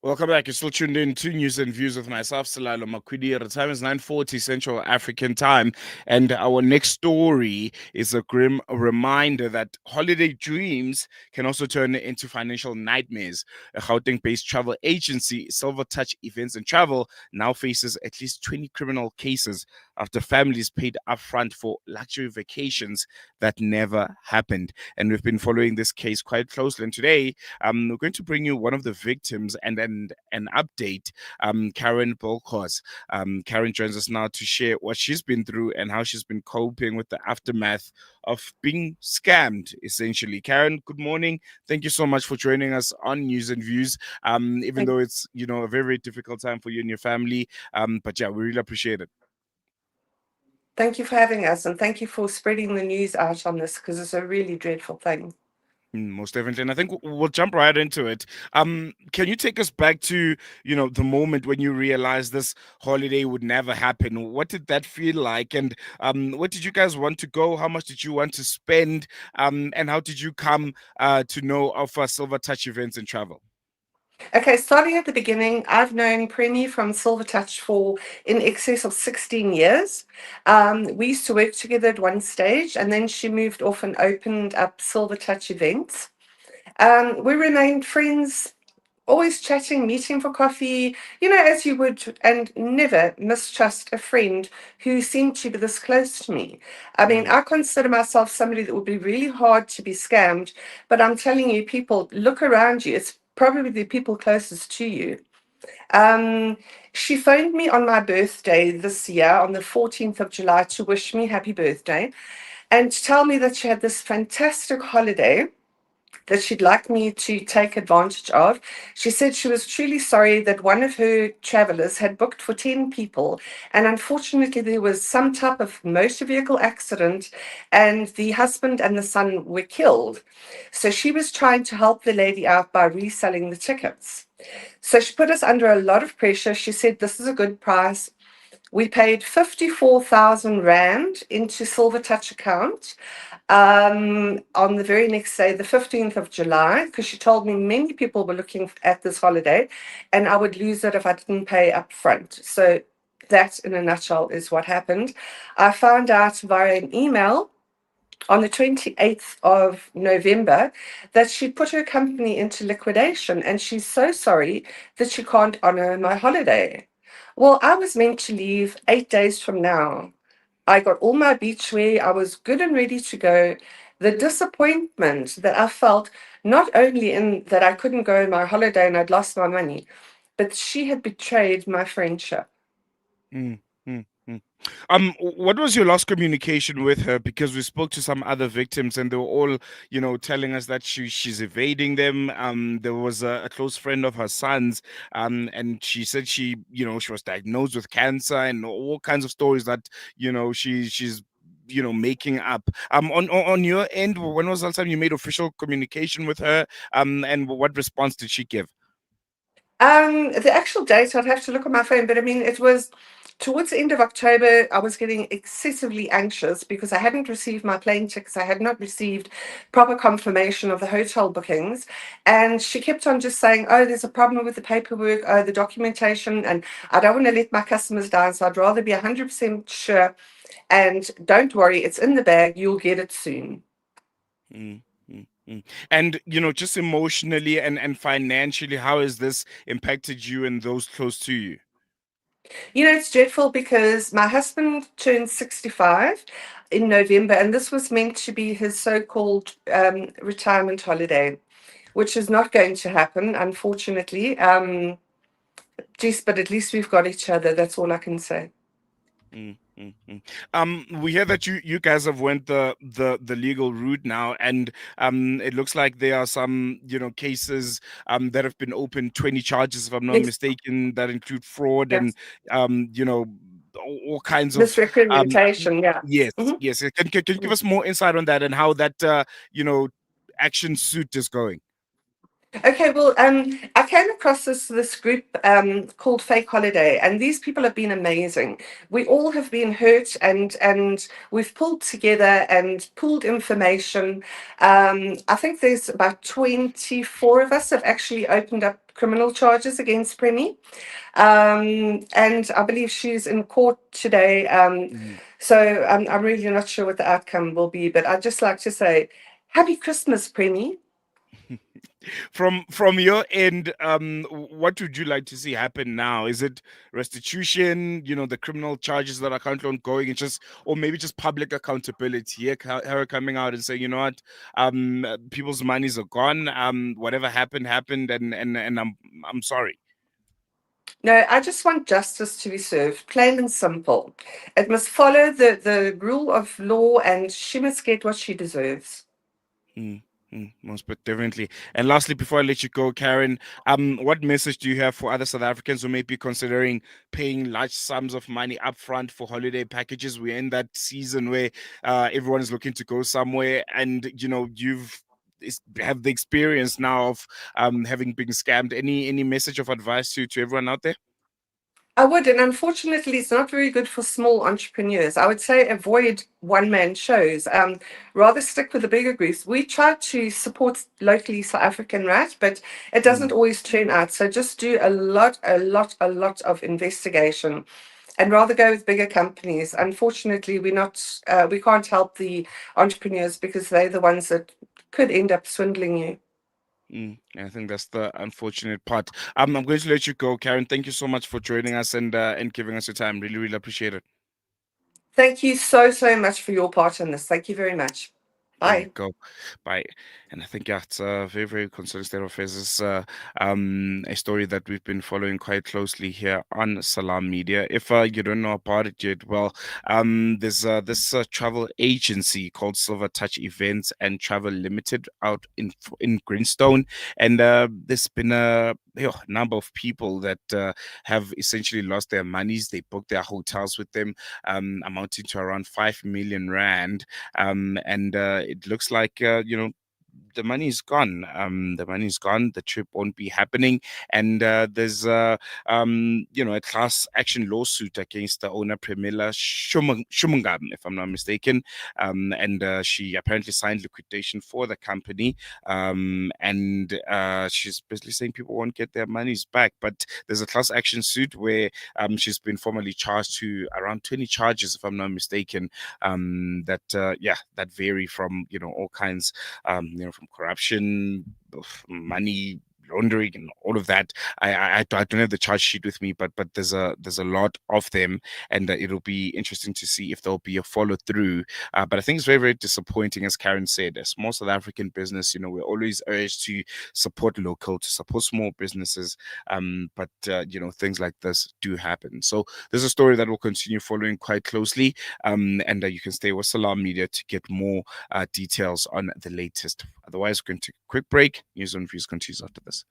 Welcome back. You're still tuned in to News and Views with myself, Salalo Makwidi. The time is 9:40 Central African Time. And our next story is a grim reminder that holiday dreams can also turn into financial nightmares. A Gauteng-based travel agency, Silver Touch Events and Travel, now faces at least 20 criminal cases after families paid upfront for luxury vacations that never happened. And we've been following this case quite closely. And today, we're going to bring you one of the victims and an update. Karen Birkholtz. Karen joins us now to share what she's been through and how she's been coping with the aftermath of being scammed, essentially. Karen, good morning. Thank you so much for joining us on News and Views. Even Thank though it's a very, very difficult time for you and your family, but yeah, we really appreciate it. thank you for having us, and thank you for spreading the news out on this because it's a really dreadful thing. Most definitely. And I think we'll jump right into it. Can you take us back to, the moment when you realized this holiday would never happen? What did that feel like? And what did you guys want to go? How much did you want to spend? And how did you come to know of Silver Touch Events and Travel? Okay, starting at the beginning, I've known Premi from Silver Touch for in excess of 16 years. We used to work together at one stage, and then she moved off and opened up Silver Touch events. We remained friends, always chatting, meeting for coffee, as you would, and never mistrust a friend who seemed to be this close to me. I mean, Mm, I consider myself somebody that would be really hard to be scammed, but I'm telling you, people, look around you. It's probably the people closest to you. Um, she phoned me on my birthday this year, on the 14th of July, to wish me happy birthday and to tell me that she had this fantastic holiday that she'd like me to take advantage of. She said she was truly sorry that one of her travelers had booked for 10 people, and unfortunately, there was some type of motor vehicle accident, and the husband and the son were killed. So she was trying to help the lady out by reselling the tickets. So she put us under a lot of pressure. She said, "This is a good price." We paid 54,000 Rand into Silver Touch account on the very next day, the 15th of July, because she told me many people were looking at this holiday and I would lose it if I didn't pay up front. So that, in a nutshell, is what happened. I found out via an email on the 28th of November that she put her company into liquidation and she's so sorry that she can't honor my holiday. Well, I was meant to leave 8 days from now. I got all my beachwear. I was good and ready to go. The disappointment that I felt, not only in that I couldn't go on my holiday and I'd lost my money, but she had betrayed my friendship. mm, mm, mm. What was your last communication with her? Because we spoke to some other victims, and they were all, telling us that she's evading them. There was a close friend of her son's, and she said she was diagnosed with cancer and all kinds of stories that she's making up. On your end, when was the last time you made official communication with her? And what response did she give? The actual date, I'd have to look on my phone, but I mean, it was towards the end of October. I was getting excessively anxious because I hadn't received my plane tickets. I had not received proper confirmation of the hotel bookings. And she kept on just saying, "Oh, there's a problem with the paperwork, oh, the documentation, and I don't want to let my customers down. So I'd rather be 100% sure. And don't worry, it's in the bag. You'll get it soon." Mm, And just emotionally and financially, how has this impacted you and those close to you? It's dreadful because my husband turned 65 in November, and this was meant to be his so-called retirement holiday, which is not going to happen, unfortunately. Geez, but at least we've got each other. That's all I can say. Mm, mm, mm. We hear that you guys have went the legal route now, and it looks like there are some cases that have been opened, 20 charges if I'm not Yes, mistaken, that include fraud and yes. um you know all kinds of Misrepresentation, yeah. yes, Mhm. yes. Can you give us more insight on that and how that you know action suit is going? Okay, well, I came across this group called Fake Holiday, and these people have been amazing. We all have been hurt, and we've pulled together and pooled information. I think there's about 24 of us have actually opened up criminal charges against Premi. And I believe she's in court today. Mhm. So I'm really not sure what the outcome will be, but I'd just like to say, Happy Christmas, Premi. From your end, what would you like to see happen now? Is it restitution? The criminal charges that are currently ongoing, and just, or maybe just public accountability? Yeah, her coming out and saying, you know what, people's monies are gone. Whatever happened happened, and I'm sorry. No, I just want justice to be served, plain and simple. It must follow the rule of law, and she must get what she deserves. Mm, most but definitely. And lastly, before I let you go, Karen, what message do you have for other South Africans who may be considering paying large sums of money upfront for holiday packages? We're in that season where everyone is looking to go somewhere, and you've have the experience now of having been scammed. Any message of advice to everyone out there? I would, and unfortunately, it's not very good for small entrepreneurs. I would say avoid one man shows. Rather stick with the bigger groups. We try to support locally South African, right? But it doesn't Mm, always turn out. So just do a lot of investigation, and rather go with bigger companies. Unfortunately, we can't help the entrepreneurs because they're the ones that could end up swindling you. I think that's the unfortunate part. I'm going to let you go, Karen. Thank you so much for joining us and giving us your time. Really, really appreciate it. Thank you so much for your part in this. Thank you very much. There you Bye. go. Bye. And I think, yeah, it's a very, very concerning state of affairs. It's a story that we've been following quite closely here on Salam Media. If you don't know about it yet, well, there's this travel agency called Silver Touch Events and Travel Limited out in Greenstone, and there's been a number of people that have essentially lost their monies. They booked their hotels with them, amounting to around 5 million rand, and it looks like the money is gone. The money is gone. The trip won't be happening, and there's a class action lawsuit against the owner Premila Shumungam, if I'm not mistaken, and she apparently signed liquidation for the company, and she's basically saying people won't get their monies back. But there's a class action suit where she's been formally charged to around 20 charges, if I'm not mistaken, that vary from all kinds, from corruption, money laundering, and all of that. I don't have the charge sheet with me, but there's a lot of them, and it'll be interesting to see if there'll be a follow through. But I think it's very, very disappointing, as Karen said. A small South African business, we're always urged to support local, to support small businesses, but things like this do happen. So there's a story that will continue following quite closely, and you can stay with Salam Media to get more details on the latest. Otherwise, we're going to take a quick break. News and views continues after this.